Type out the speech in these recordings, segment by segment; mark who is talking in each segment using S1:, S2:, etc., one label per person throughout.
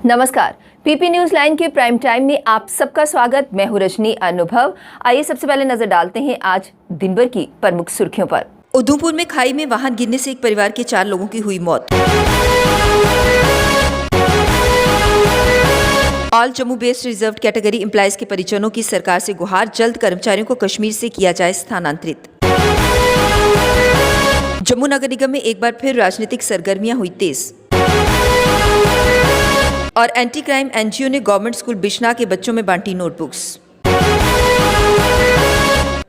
S1: नमस्कार, PP news line के prime time में आप सबका स्वागत। मैं हूं रजनी अनुभव। आइए सबसे पहले नजर डालते हैं आज दिन भर की प्रमुख सुर्खियों पर। उधमपुर में खाई में वाहन गिरने से एक परिवार के 4 लोगों की हुई मौत। All Jammu based reserve category employees के परिजनों की सरकार से गुहार, जल्द कर्मचारियों को कश्मीर से किया जाए स्थानांतरित। जम्मू नगर निगम में एक बार फिर राजनीतिक सरगर्मियां हुई तेज। और एंटी क्राइम एनजीओ ने गवर्नमेंट स्कूल बिश्ना के बच्चों में बांटी नोटबुक्स।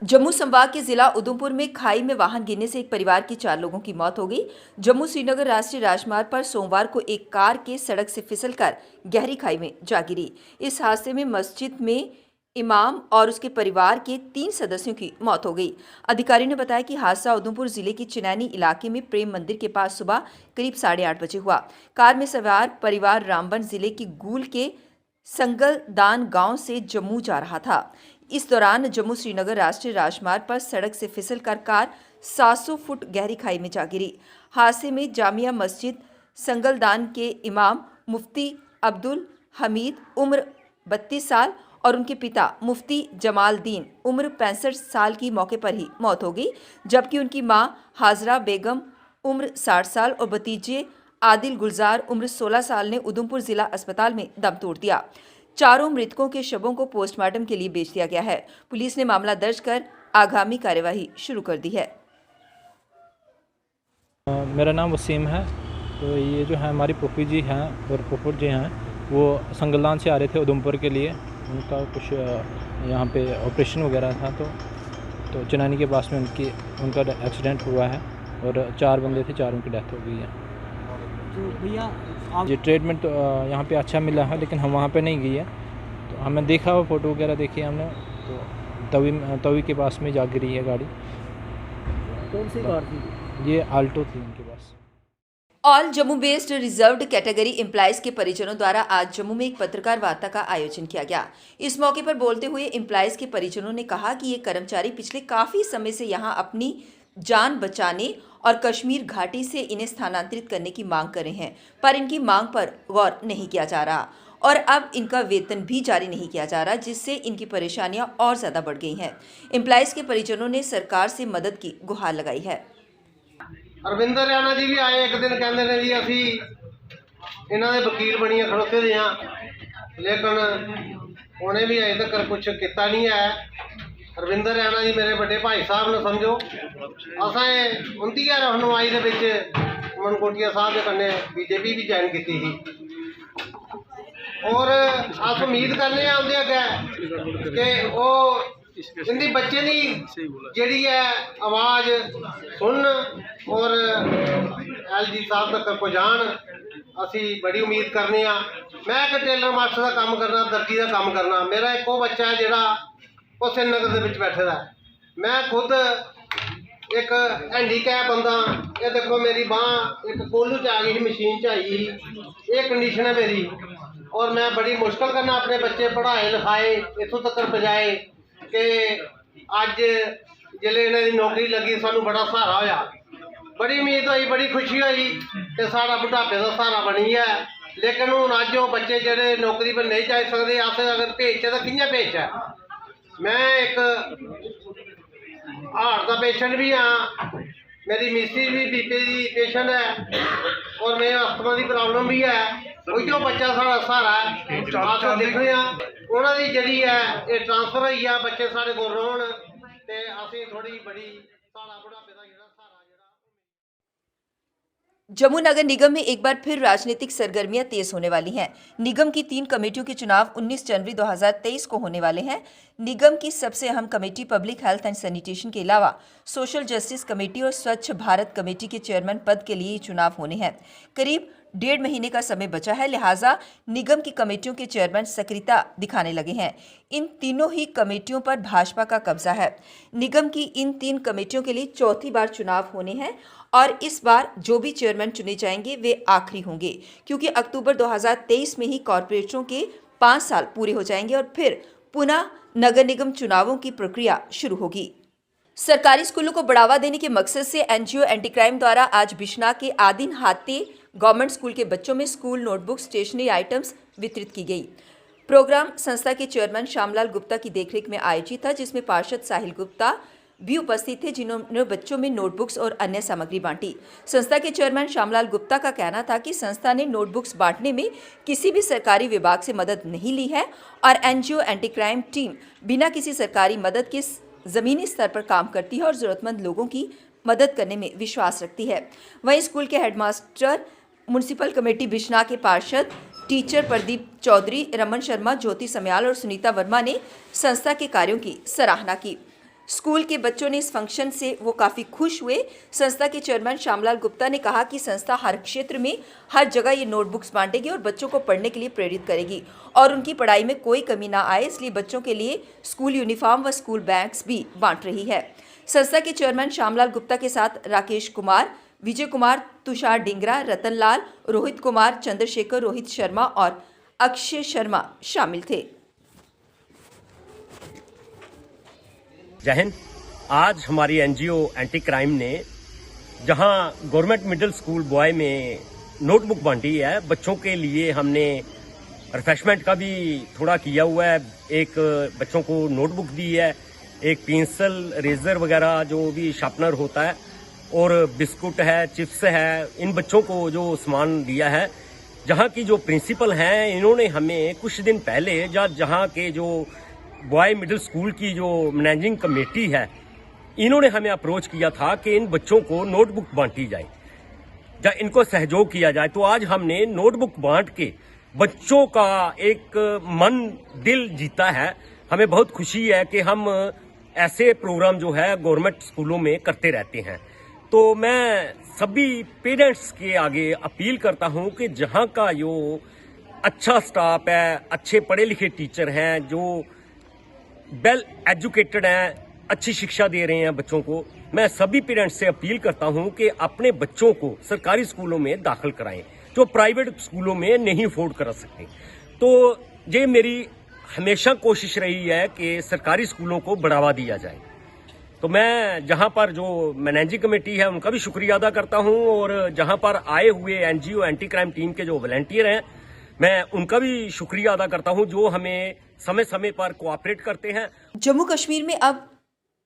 S1: जम्मू संभाग के जिला उधमपुर में खाई में वाहन गिरने से एक परिवार की 4 लोगों की मौत हो गई। जम्मू श्रीनगर राष्ट्रीय राजमार्ग पर सोमवार को एक कार के सड़क से फिसलकर गहरी खाई में जा गिरी। इस हादसे में मस्जिद में इमाम और उसके परिवार के 3 सदस्यों की मौत हो गई। अधिकारियों ने बताया कि हादसा उधमपुर जिले के चिनैनी इलाके में प्रेम मंदिर के पास सुबह करीब 8:30 बजे हुआ। कार में सवार परिवार रामबन जिले के गूल के संगलदान गांव से जम्मू जा रहा था। इस दौरान जम्मू श्रीनगर राष्ट्रीय राजमार्ग पर सड़क से फिसलकर कार 700 फुट गहरी खाई में जा गिरी। हादसे में जामिया मस्जिद संगलदान के इमाम मुफ्ती अब्दुल हमीद उम्र 32 साल और उनके पिता मुफ्ती जमालदीन उम्र 65 साल की मौके पर ही मौत हो गई, जबकि उनकी मां हाजरा बेगम उम्र 60 साल और भतीजे आदिल गुलजार उम्र 16 साल ने उधमपुर जिला अस्पताल में दम तोड़ दिया। चारों मृतकों के शवों को पोस्टमार्टम के लिए भेज दिया गया है। पुलिस ने मामला दर्ज कर आगामी कार्यवाही शुरू कर दी है।
S2: मेरा नाम वसीम है। तो ये जो है हमारी पुप्पी जी हैं और फुफुर जी हैं, वो संगलदान से आ रहे थे उधमपुर के लिए। उनका कुछ यहाँ पे ऑपरेशन वगैरह था, तो चिनैनी के पास में उनका एक्सीडेंट हुआ है और 4 बंदे थे, 4 की डेथ हो गई है।
S3: तो भैया
S2: ये ट्रीटमेंट तो यहाँ पे अच्छा मिला है, लेकिन हम वहाँ पे नहीं गए हैं। तो हमें देखा, वो फ़ोटो वगैरह देखी हमने, तो तवी के पास में जा गिरी है गाड़ी।
S3: कौन सी कार थी?
S2: ये आल्टो थी उनके पास।
S1: All Jammu based reserved category employees के परिजनों द्वारा आज जम्मू में एक पत्रकार वार्ता का आयोजन किया गया। इस मौके पर बोलते हुए एम्प्लॉयज के परिजनों ने कहा कि ये कर्मचारी पिछले काफी समय से यहां अपनी जान बचाने और कश्मीर घाटी से इन्हें स्थानांतरित करने की मांग कर रहे हैं, पर इनकी मांग पर गौर नहीं किया जा रहा और अब इनका वेतन भी जारी नहीं किया जा रहा, जिससे इनकी परेशानियां और ज्यादा बढ़ गई हैं। एम्प्लॉयज के परिजनों ने सरकार से मदद की गुहार लगाई है।
S4: अरविंदर राणा जी भी आए एक दिन, कहते हैं जी असी इन्हों के वकील बनिए खड़ोते दे हाँ, लेकिन उन्हें भी अजे तक कुछ किया नहीं है। अरविंदर राणा जी मेरे बड़े भाई साहब ने समझो, असें 29 रहनुमाई के मनकोटिया साहब के कन्ने बीजेपी भी ज्वाइन की थी और अस उम्मीद करने आते अगे कि वो इनकी बच्चे की जी है आवाज़ सुन और LG साहब तक पहुँचान, असी बड़ी उम्मीद करने। मैं एक टेलर मास्टर का काम करना, दर्जी का काम करना। मेरा एक वो बच्चा है जोड़ा वो श्रीनगर के बैठे दा। मैं खुद एक हैंडीकैप बंदा, ये देखो मेरी बांह एक कोलू च आ गई, मशीन च आई, ये कंडीशन है मेरी। और मैं बड़ी मुश्किल करना अपने बच्चे पढ़ाए लिखाए इतों तक पहुँचाए कि अज जिले इन्हों की नौकरी लगी, सानू बड़ा सहारा होया, बड़ी उम्मीद हुई, बड़ी खुशी हुई कि साड़ा बुढ़ापे का सहारा बनी है। लेकिन हूँ अज वो बच्चे जोड़े नौकरी पर नहीं जा सकते, अस अगर भेजचे तो कि'यां भेजचे। मैं एक हार्ट का पेशेंट भी हाँ, मेरी मिस्ट्री भी बीपी की पेशेंट है और मेरे अस्थमा की प्रॉब्लम भी है। उहो बच्चा साड़ा सहारा है। अस देखने उन्होंने जी है ये ट्रांसफर हुई है, बच्चे साढ़े को रोन ते असीं थोड़ी बड़ी साड़ा बुढ़ापे का जिहड़ा सहारा।
S1: जम्मू नगर निगम में एक बार फिर राजनीतिक सरगर्मियां तेज होने वाली हैं। निगम की 3 कमेटियों के चुनाव 19 जनवरी 2023 को होने वाले हैं। निगम की सबसे अहम committee public health and sanitation के अलावा सोशल जस्टिस कमेटी और स्वच्छ भारत कमेटी के चेयरमैन पद के लिए चुनाव होने हैं। करीब 1.5 महीने का समय बचा है, लिहाजा निगम की कमेटियों के चेयरमैन सक्रियता दिखाने लगे हैं। इन तीनों ही कमेटियों पर भाजपा का कब्जा है। निगम की इन 3 कमेटियों के लिए चौथी बार चुनाव होने हैं और इस बार जो भी चेयरमैन चुने जाएंगे वे आखिरी होंगे, क्योंकि अक्टूबर 2023 में ही कॉरपोरेटरों के 5 साल पूरे हो जाएंगे और फिर पुनः नगर निगम चुनावों की प्रक्रिया शुरू होगी। सरकारी स्कूलों को बढ़ावा देने के मकसद से एनजीओ एंटी क्राइम द्वारा आज बिश्ना के आदिन हाते गवर्नमेंट स्कूल के बच्चों में स्कूल नोटबुक, स्टेशनरी आइटम्स वितरित की गई। प्रोग्राम संस्था के चेयरमैन श्यामलाल गुप्ता की देखरेख में आयोजित था, जिसमें पार्षद साहिल गुप्ता भी उपस्थित थे, जिन्होंने बच्चों में नोटबुक्स और अन्य सामग्री बांटी। संस्था के चेयरमैन श्यामलाल गुप्ता का कहना था कि संस्था ने नोटबुक्स बांटने में किसी भी सरकारी विभाग से मदद नहीं ली है और एनजीओ एंटी क्राइम टीम बिना किसी सरकारी मदद के जमीनी स्तर पर काम करती है और जरूरतमंद लोगों की मदद करने में विश्वास रखती है। वहीं स्कूल के हेडमास्टर, म्युनिसिपल कमेटी बिश्ना के पार्षद, टीचर प्रदीप चौधरी, रमन शर्मा, ज्योति समयाल और सुनीता वर्मा ने संस्था के कार्यों की सराहना की। स्कूल के बच्चों ने इस फंक्शन से वो काफ़ी खुश हुए। संस्था के चेयरमैन श्यामलाल गुप्ता ने कहा कि संस्था हर क्षेत्र में हर जगह ये नोटबुक्स बांटेगी और बच्चों को पढ़ने के लिए प्रेरित करेगी और उनकी पढ़ाई में कोई कमी ना आए, इसलिए बच्चों के लिए स्कूल यूनिफॉर्म व स्कूल बैग्स भी बांट रही है। संस्था के चेयरमैन श्यामलाल गुप्ता के साथ राकेश कुमार, विजय कुमार, तुषार डिंगरा, रतन लाल, रोहित कुमार, चंद्रशेखर, रोहित शर्मा और अक्षय शर्मा शामिल थे।
S5: जय हिंद। आज हमारी एनजीओ एंटी क्राइम ने जहां गवर्नमेंट मिडिल स्कूल बॉय में नोटबुक बांटी है, बच्चों के लिए हमने रिफ्रेशमेंट का भी थोड़ा किया हुआ है। एक बच्चों को नोटबुक दी है, एक पेंसिल, रेजर वगैरह जो भी शार्पनर होता है, और बिस्कुट है, चिप्स है। इन बच्चों को जो सामान दिया है, जहां की जो प्रिंसिपल हैं, इन्होंने हमें कुछ दिन पहले जहां के जो बॉय मिडिल स्कूल की जो मैनेजिंग कमेटी है, इन्होंने हमें अप्रोच किया था कि इन बच्चों को नोटबुक बांटी जाए या इनको सहयोग किया जाए। तो आज हमने नोटबुक बांट के बच्चों का एक मन दिल जीता है। हमें बहुत खुशी है कि हम ऐसे प्रोग्राम जो है गवर्नमेंट स्कूलों में करते रहते हैं। तो मैं सभी पेरेंट्स के आगे अपील करता हूं कि जहां का जो अच्छा स्टाफ है, अच्छे पढ़े लिखे टीचर हैं, जो वेल एजुकेटेड हैं, अच्छी शिक्षा दे रहे हैं बच्चों को, मैं सभी पेरेंट्स से अपील करता हूं कि अपने बच्चों को सरकारी स्कूलों में दाखिल कराएं, जो प्राइवेट स्कूलों में नहीं अफोर्ड कर सकते। तो ये मेरी हमेशा कोशिश रही है कि सरकारी स्कूलों को बढ़ावा दिया जाए। तो मैं जहां पर जो मैनेजिंग कमेटी है उनका भी शुक्रिया अदा करता हूं, और जहां पर आए हुए एनजीओ एंटी क्राइम टीम के जो वॉलंटियर हैं, मैं उनका भी शुक्रिया अदा करता हूं, जो हमें समय समय पर कोऑपरेट करते हैं।
S1: जम्मू कश्मीर में अब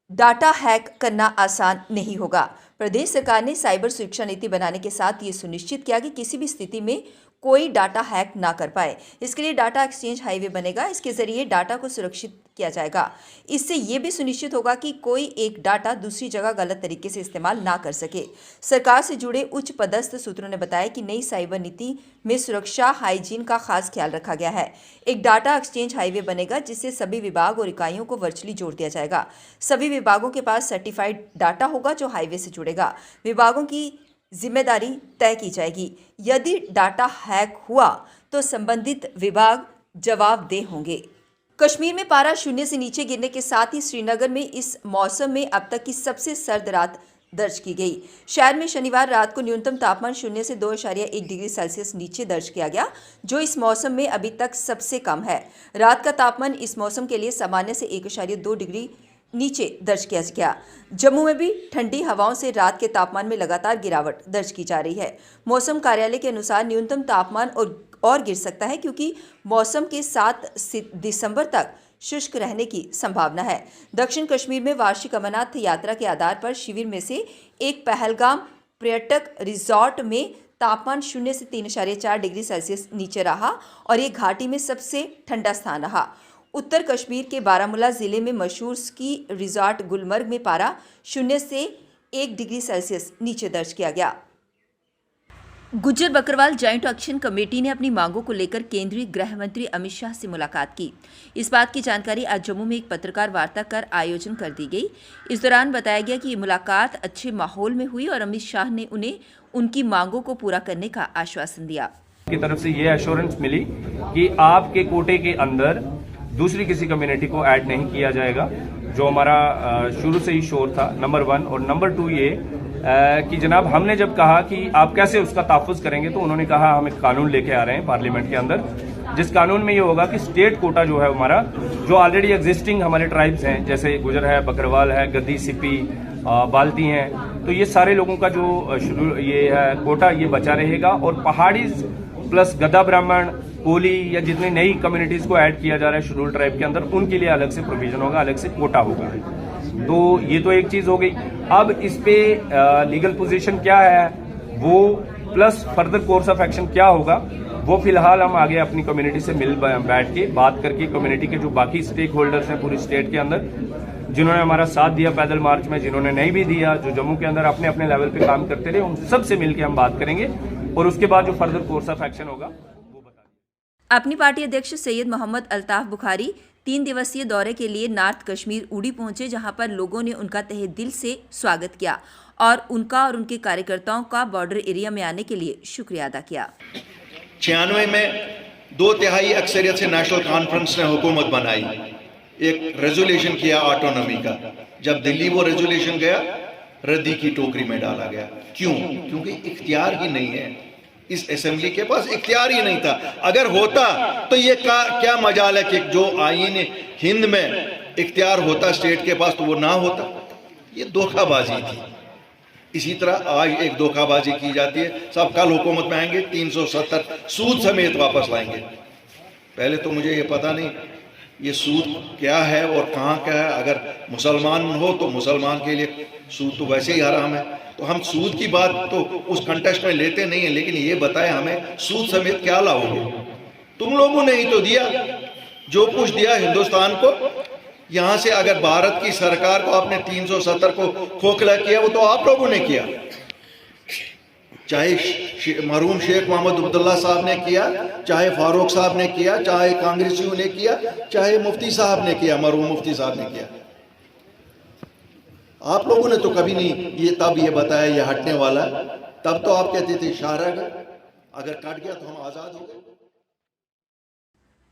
S1: डाटा हैक करना आसान नहीं होगा। प्रदेश सरकार ने साइबर सुरक्षा नीति बनाने के साथ ये सुनिश्चित किया कि किसी भी स्थिति में कोई डाटा हैक ना कर पाए। इसके लिए डाटा एक्सचेंज हाईवे बनेगा। इसके जरिए डाटा को सुरक्षित किया जाएगा। इससे ये भी सुनिश्चित होगा कि कोई एक डाटा दूसरी जगह गलत तरीके से इस्तेमाल ना कर सके। सरकार से जुड़े उच्च पदस्थ सूत्रों ने बताया कि नई साइबर नीति में सुरक्षा हाइजीन का खास ख्याल रखा गया है। एक डाटा एक्सचेंज हाईवे बनेगा, जिससे सभी विभाग और इकाइयों को वर्चुअली जोड़ दिया जाएगा। सभी विभागों के पास सर्टिफाइड डाटा होगा जो हाईवे से जुड़ेगा। विभागों की जिम्मेदारी तय की जाएगी। यदि डाटा हैक हुआ तो संबंधित विभाग जवाबदेह होंगे। कश्मीर में पारा शून्य से नीचे गिरने के साथ ही श्रीनगर में इस मौसम में अब तक की सबसे सर्द रात दर्ज की गई। शहर में शनिवार रात को न्यूनतम तापमान 0 से 2.1 डिग्री सेल्सियस नीचे दर्ज किया गया, जो इस मौसम में अभी तक सबसे कम है। रात का तापमान इस मौसम के लिए सामान्य से 1.2 डिग्री नीचे दर्ज किया गया। जम्मू में भी ठंडी हवाओं से रात के तापमान में लगातार गिरावट दर्ज की जा रही है। मौसम कार्यालय के अनुसार न्यूनतम तापमान और गिर सकता है, क्योंकि मौसम के 7 दिसंबर तक शुष्क रहने की संभावना है। दक्षिण कश्मीर में वार्षिक अमरनाथ यात्रा के आधार पर शिविर में से एक पहलगाम पर्यटक रिजॉर्ट में तापमान 0 से 3.4 डिग्री सेल्सियस नीचे रहा और ये घाटी में सबसे ठंडा स्थान रहा। उत्तर कश्मीर के बारामूला जिले में मशहूर स्की रिजॉर्ट गुलमर्ग में पारा 0 से 1 डिग्री सेल्सियस नीचे दर्ज किया गया। Gujjar Bakarwal joint action committee ने अपनी मांगों को लेकर केंद्रीय गृह मंत्री अमित शाह से मुलाकात की। इस बात की जानकारी आज जम्मू में एक पत्रकार वार्ता कर आयोजन कर दी गई। इस दौरान बताया गया कि ये मुलाकात अच्छे माहौल में हुई और अमित शाह ने उन्हें उनकी मांगों को पूरा करने का आश्वासन दिया।
S6: की तरफ से ये एश्योरेंस मिली कि आपके कोटे के अंदर दूसरी किसी कम्युनिटी को ऐड नहीं किया जाएगा, जो हमारा शुरू से ही शोर था, नंबर 1। और नंबर 2 ये कि जनाब हमने जब कहा कि आप कैसे उसका तहफ़्फ़ुज़ करेंगे, तो उन्होंने कहा हम एक कानून लेके आ रहे हैं पार्लियामेंट के अंदर, जिस कानून में ये होगा कि स्टेट कोटा जो है हमारा, जो ऑलरेडी एग्जिस्टिंग हमारे ट्राइब्स हैं, जैसे गुजर है, बकरवाल है, गद्दी, सिपी, बाल्टी हैं, तो ये सारे लोगों का जो शेड्यूल ये है कोटा ये बचा रहेगा। और पहाड़ी प्लस गद्दा ब्राह्मण, कोली या जितनी नई कम्युनिटीज को ऐड किया जा रहा है शेड्यूल ट्राइब के अंदर, उनके लिए अलग से प्रोविजन होगा, अलग से कोटा होगा। तो ये तो एक चीज हो गई। अब इस पे लीगल पोजीशन क्या है वो plus further course of action क्या होगा वो फिलहाल हम आगे अपनी कम्युनिटी से बैठ के बात करके कम्युनिटी के जो बाकी स्टेक होल्डर्स हैं पूरी स्टेट के अंदर, जिन्होंने हमारा साथ दिया पैदल मार्च में, जिन्होंने नहीं भी दिया, जो जम्मू के अंदर अपने अपने लेवल पे काम करते रहे, उन सब से मिलकर हम बात करेंगे और उसके बाद जो फर्दर कोर्स ऑफ एक्शन होगा वो बता।
S1: अपनी पार्टी अध्यक्ष सैयद मोहम्मद अल्ताफ बुखारी 3 दिवसीय दौरे के लिए नॉर्थ कश्मीर उड़ी पहुंचे, जहां पर लोगों ने उनका तहे दिल से स्वागत किया और उनका और उनके कार्यकर्ताओं का बॉर्डर एरिया में आने के लिए शुक्रिया अदा किया।
S7: 96 में 2/3 अक्सरियत से नेशनल कॉन्फ्रेंस ने हुकूमत बनाई, एक रेजोल्यूशन किया ऑटोनॉमी का। जब दिल्ली वो रेजोल्यूशन गया, रद्दी की टोकरी में डाला गया। क्यों? क्योंकि इख्तियार ही नहीं है, इस असेंबली के पास इख्तियार ही नहीं था। अगर होता तो ये क्या मजाल है कि जो आईन हिंद में इख्तियार होता स्टेट के पास तो वो ना होता। ये धोखाबाजी थी। इसी तरह आज एक धोखाबाजी की जाती है। सब कल हुकूमत में आएंगे 370 सूद समेत वापस लाएंगे। पहले तो मुझे ये पता नहीं ये सूद क्या है और कहाँ क्या है। अगर मुसलमान हो तो मुसलमान के लिए सूद तो वैसे ही हराम है, तो हम सूद की बात तो उस कंटेस्ट में लेते नहीं है। लेकिन ये बताएं हमें सूद समेत क्या लाओगे? तुम लोगों ने ही तो दिया, जो कुछ दिया हिंदुस्तान को। यहां से अगर भारत की सरकार को आपने 370 को खोखला किया, वो तो आप लोगों ने किया। चाहे मरहूम शेख मोहम्मद अब्दुल्ला साहब ने किया, चाहे फारूक साहब ने किया, चाहे कांग्रेसियों ने किया, चाहे मुफ्ती साहब ने किया, मरहूम मुफ्ती साहब ने किया। आप लोगों ने तो कभी नहीं ये बताया ये हटने वाला है। तब तो आप कहते थे शाह रह गए, अगर कट गया तो हम आजाद हो गए।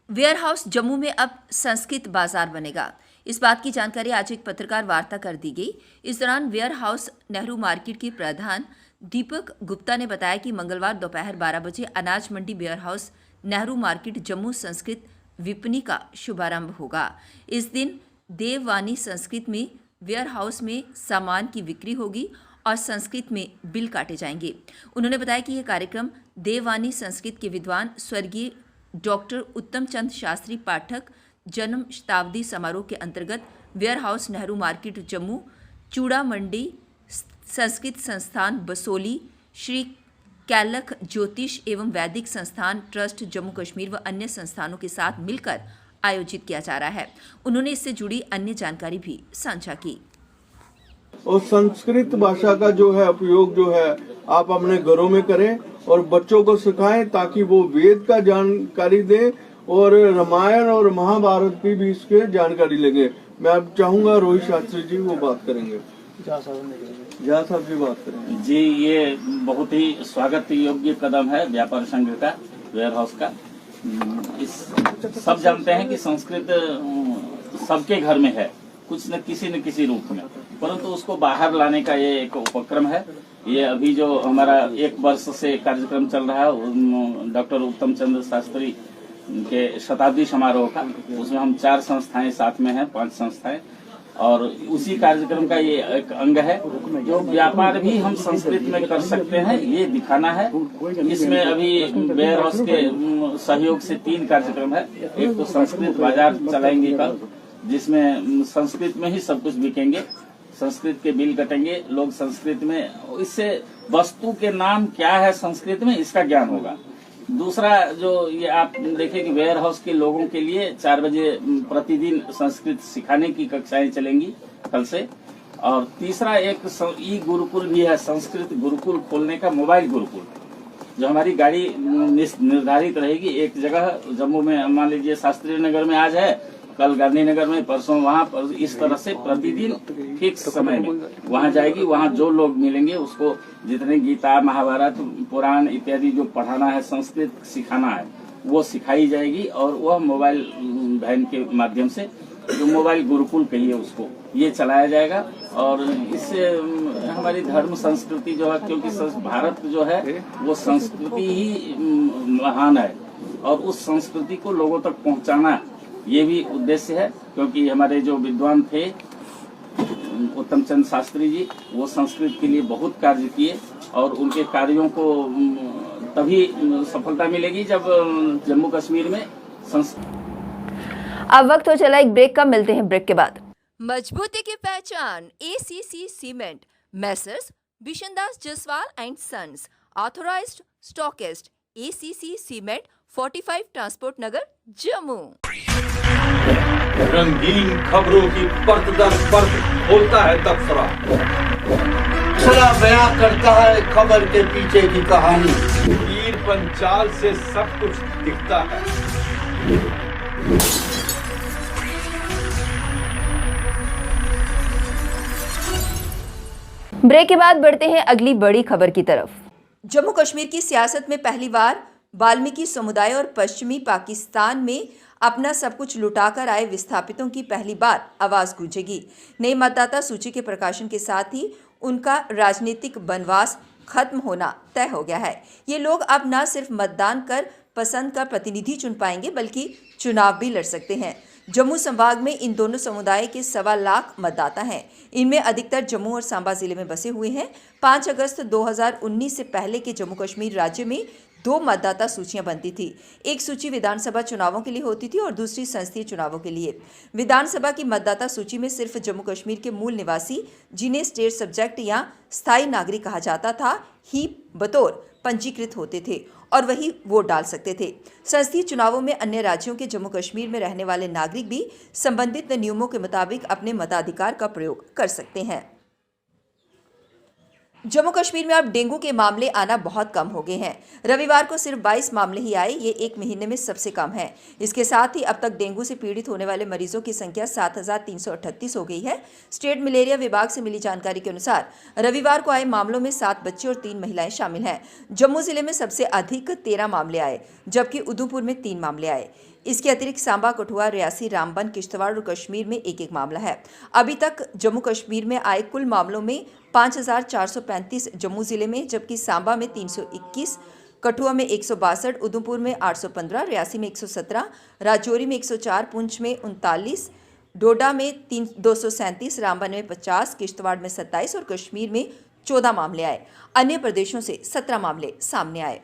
S1: वेयर हाउस जम्मू में अब संस्कृत बाजार बनेगा। इस बात की जानकारी आज एक पत्रकार वार्ता कर दी गई। इस दौरान वेयर हाउस नेहरू मार्केट के प्रधान दीपक गुप्ता ने बताया कि मंगलवार दोपहर 12 बजे अनाज मंडी warehouse Nehru market Jammu संस्कृत विपणी का शुभारंभ होगा। इस दिन देववानी संस्कृत में वेयर हाउस में सामान की बिक्री होगी और संस्कृत में बिल काटे जाएंगे। उन्होंने बताया कि यह कार्यक्रम देववानी संस्कृत के विद्वान स्वर्गीय डॉक्टर उत्तम चंद शास्त्री पाठक जन्म शताब्दी समारोह के अंतर्गत warehouse Nehru market Jammu, Chura Mandi Sanskrit संस्थान बसोली, श्री कैलख ज्योतिष एवं वैदिक संस्थान ट्रस्ट जम्मू कश्मीर व अन्य संस्थानों के साथ मिलकर आयोजित किया जा रहा है। उन्होंने इससे जुड़ी अन्य जानकारी भी साझा की।
S8: और संस्कृत भाषा का जो है उपयोग जो है आप अपने घरों में करें और बच्चों को सिखाएं ताकि वो वेद का जानकारी दें और रामायण और महाभारत की भी इसके जानकारी लगे। मैं अब चाहूंगा रोहित शास्त्री जी वो बात करेंगे। झा साहब जी बात करेंगे।
S9: जी, ये बहुत ही स्वागत योग्य कदम है व्यापार संघ का, वेयर हाउस का। इस सब जानते हैं कि संस्कृत सबके घर में है, कुछ न किसी रूप में, परंतु उसको बाहर लाने का ये एक उपक्रम है। ये अभी जो हमारा 1 वर्ष से कार्यक्रम चल रहा है डॉक्टर उत्तम चंद्र शास्त्री के शताब्दी समारोह का, उसमें हम 4 संस्थाएं साथ में हैं, 5 संस्थाएं, और उसी कार्यक्रम का ये एक अंग है। जो व्यापार भी हम संस्कृत में कर सकते हैं ये दिखाना है। इसमें अभी वेयर हाउस के सहयोग से 3 कार्यक्रम है। एक तो संस्कृत बाजार चलाएंगे कल, जिसमें संस्कृत में ही सब कुछ बिकेंगे, संस्कृत के बिल कटेंगे, लोग संस्कृत में, इससे वस्तु के नाम क्या है संस्कृत में इसका ज्ञान होगा। दूसरा जो ये आप देखें कि वेयर हाउस के लोगों के लिए 4 बजे प्रतिदिन संस्कृत सिखाने की कक्षाएं चलेंगी कल से। और तीसरा एक ई गुरुकुल भी है, संस्कृत गुरुकुल खोलने का, मोबाइल गुरुकुल, जो हमारी गाड़ी निर्धारित रहेगी एक जगह जम्मू में, मान लीजिए शास्त्री नगर में आज है, कल गांधीनगर में, परसों वहाँ पर, इस तरह से प्रतिदिन फिक्स समय में वहाँ जाएगी। वहाँ जो लोग मिलेंगे उसको जितने गीता, महाभारत, पुराण इत्यादि जो पढ़ाना है, संस्कृत सिखाना है, वो सिखाई जाएगी। और वह मोबाइल वैन के माध्यम से, जो मोबाइल गुरुकुल कहिए उसको, ये चलाया जाएगा। और इससे हमारी धर्म संस्कृति जो है, क्योंकि भारत जो है वो संस्कृति ही महान है, और उस संस्कृति को लोगों तक पहुँचाना ये भी उद्देश्य है। क्योंकि हमारे जो विद्वान थे उत्तम चंद शास्त्री जी, वो संस्कृत के लिए बहुत कार्य किए और उनके कार्यों को तभी सफलता मिलेगी जब जम्मू कश्मीर में
S1: अब वक्त हो चला एक ब्रेक का, मिलते हैं ब्रेक के बाद। मजबूती की पहचान ACC cement, messrs Bishandas Jaswal and sons, authorised stockist, ACC cement, 45 Transport Nagar, Jammu.
S10: रंगीन खबरों की परत दर परत खोलता है तबसरा, बयां करता है खबर के पीछे की कहानी।
S6: तीर पंचाल से सब कुछ दिखता है।
S1: ब्रेक के बाद बढ़ते हैं अगली बड़ी खबर की तरफ। जम्मू कश्मीर की सियासत में पहली बार वाल्मीकि समुदाय और पश्चिमी पाकिस्तान में अपना सब कुछ लुटाकर आए विस्थापितों की पहली बार आवाज गूंजेगी। नई मतदाता सूची के प्रकाशन के साथ ही उनका राजनीतिक वनवास खत्म होना तय हो गया है। ये लोग अब न सिर्फ मतदान कर पसंद का प्रतिनिधि चुन पाएंगे बल्कि चुनाव भी लड़ सकते हैं। जम्मू संभाग में इन दोनों समुदाय के 1.25 लाख मतदाता हैं। इनमें अधिकतर जम्मू और सांबा जिले में बसे हुए हैं। 5 अगस्त 2019 से पहले के जम्मू कश्मीर राज्य में 2 मतदाता सूचियां बनती थी। एक सूची विधानसभा चुनावों के लिए होती थी और दूसरी संसदीय चुनावों के लिए। विधानसभा की मतदाता सूची में सिर्फ जम्मू कश्मीर के मूल निवासी, जिन्हें स्टेट सब्जेक्ट या स्थायी नागरिक कहा जाता था, ही बतौर पंजीकृत होते थे और वही वोट डाल सकते थे। संसदीय चुनावों में अन्य राज्यों के जम्मू कश्मीर में रहने वाले नागरिक भी संबंधित नियमों के मुताबिक अपने मताधिकार का प्रयोग कर सकते हैं। जम्मू कश्मीर में अब डेंगू के मामले आना बहुत कम हो गए हैं। रविवार को सिर्फ 22 मामले ही आए, ये एक महीने में सबसे कम है। इसके साथ ही अब तक डेंगू से पीड़ित होने वाले मरीजों की संख्या 7,338 हो गई है। स्टेट मलेरिया विभाग से मिली जानकारी के अनुसार रविवार को आए मामलों में 7 बच्चे और 3 महिलाएं शामिल हैं। जम्मू जिले में सबसे अधिक 13 मामले आए, जबकि उधमपुर में 3 मामले आए। इसके अतिरिक्त सांबा, कठुआ, रियासी, रामबन, किश्तवाड़ और कश्मीर में एक मामला है। अभी तक जम्मू कश्मीर में आए कुल मामलों में 5,435 जम्मू जिले में, जबकि सांबा में 321, कठुआ में 162, उधमपुर में 815, रियासी में 117, राजौरी में 104, पुंछ में 39, डोडा में 237, रामबन में 50, किश्तवाड़ में 27 और कश्मीर में 14 मामले आए। अन्य प्रदेशों से 17 मामले सामने आए।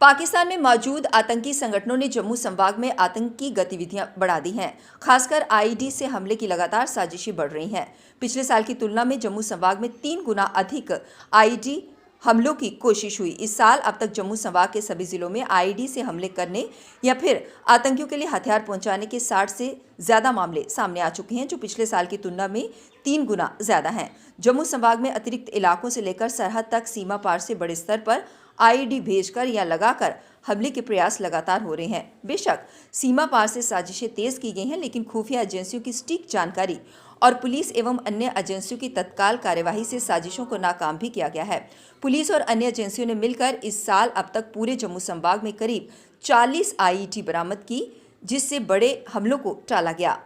S1: पाकिस्तान में मौजूद आतंकी संगठनों ने जम्मू संभाग में आतंकी गतिविधियां बढ़ा दी हैं। खासकर आईईडी से हमले की लगातार साजिशें बढ़ रही हैं। पिछले साल की तुलना में जम्मू संभाग में 3 गुना अधिक आईईडी हमलों की कोशिश हुई। इस साल अब तक जम्मू संभाग के सभी जिलों में आईईडी से हमले करने या फिर आतंकियों के लिए हथियार पहुंचाने के 60 से ज्यादा मामले सामने आ चुके हैं, जो पिछले साल की तुलना में 3 गुना ज्यादा हैं। जम्मू संभाग में अतिरिक्त इलाकों से लेकर सरहद तक सीमा पार से बड़े स्तर पर आईईडी भेजकर या लगाकर हमले के प्रयास लगातार हो रहे हैं। बेशक सीमा पार से साजिशें तेज की गई हैं, लेकिन खुफिया एजेंसियों की सटीक जानकारी और पुलिस एवं अन्य एजेंसियों की तत्काल कार्यवाही से साजिशों को नाकाम भी किया गया है। पुलिस और अन्य एजेंसियों ने मिलकर इस साल अब तक पूरे जम्मू संभाग में करीब 40 आईईडी बरामद की, जिससे बड़े हमलों को टाला गया।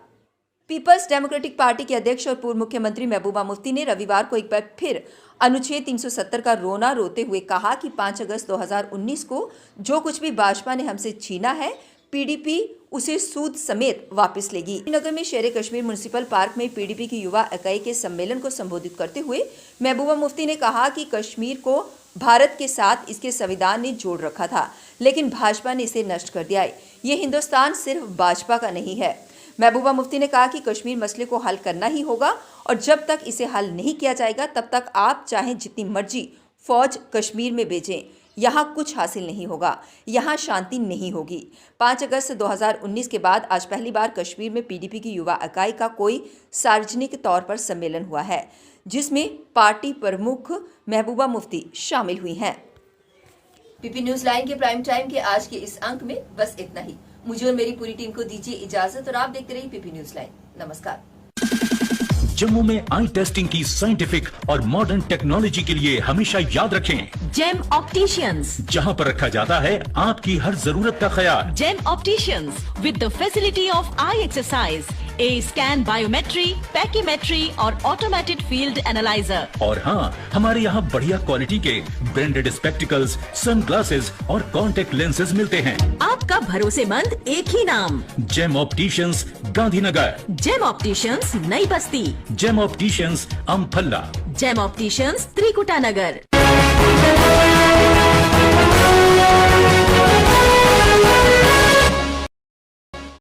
S1: पीपल्स डेमोक्रेटिक पार्टी के अध्यक्ष और पूर्व मुख्यमंत्री महबूबा मुफ्ती ने रविवार को एक बार फिर अनुच्छेद 370 का रोना रोते हुए कहा कि 5 अगस्त 2019 को जो कुछ भी भाजपा ने हमसे छीना है, पीडीपी उसे सूद समेत वापस लेगी। श्रीनगर में शेर कश्मीर म्युनिसिपल पार्क में पीडीपी की युवा इकाई के सम्मेलन को संबोधित करते हुए महबूबा मुफ्ती ने कहा कि कश्मीर को भारत के साथ इसके संविधान ने जोड़ रखा था, लेकिन भाजपा ने इसे नष्ट कर दिया है। ये हिंदुस्तान सिर्फ भाजपा का नहीं है। महबूबा मुफ्ती ने कहा कि कश्मीर मसले को हल करना ही होगा और जब तक इसे हल नहीं किया जाएगा तब तक आप चाहे जितनी मर्जी फौज कश्मीर में भेजें, यहाँ कुछ हासिल नहीं होगा, यहाँ शांति नहीं होगी। 5 अगस्त 2019 के बाद आज पहली बार कश्मीर में पीडीपी की युवा इकाई का कोई सार्वजनिक तौर पर सम्मेलन हुआ है, जिसमें पार्टी प्रमुख महबूबा मुफ्ती शामिल हुई हैं। पीपी न्यूज लाइन के प्राइम टाइम के आज के इस अंक में बस इतना ही। मुझे और मेरी पूरी टीम को दीजिए इजाजत और आप देखते रहिए पीपी न्यूज लाइन। नमस्कार।
S11: जम्मू में आई टेस्टिंग की साइंटिफिक और मॉडर्न टेक्नोलॉजी के लिए हमेशा याद रखें
S12: जेम ऑप्टिशियंस,
S11: जहां पर रखा जाता है आपकी हर जरूरत का ख्याल।
S12: Gem opticians with the facility of eye exercise, A scan, biometry, pachymetry और ऑटोमेटेड फील्ड एनालाइजर।
S11: और हाँ, हमारे यहाँ बढ़िया क्वालिटी के ब्रांडेड स्पेक्टिकल्स, सनग्लासेस और कॉन्टेक्ट लेंसेज मिलते हैं।
S12: आप आपका भरोसेमंद एक ही नाम,
S11: Gem Opticians Gandhinagar,
S12: Gem Opticians Nai Basti,
S11: Gem Opticians Amphalla,
S12: Gem Opticians Trikuta नगर।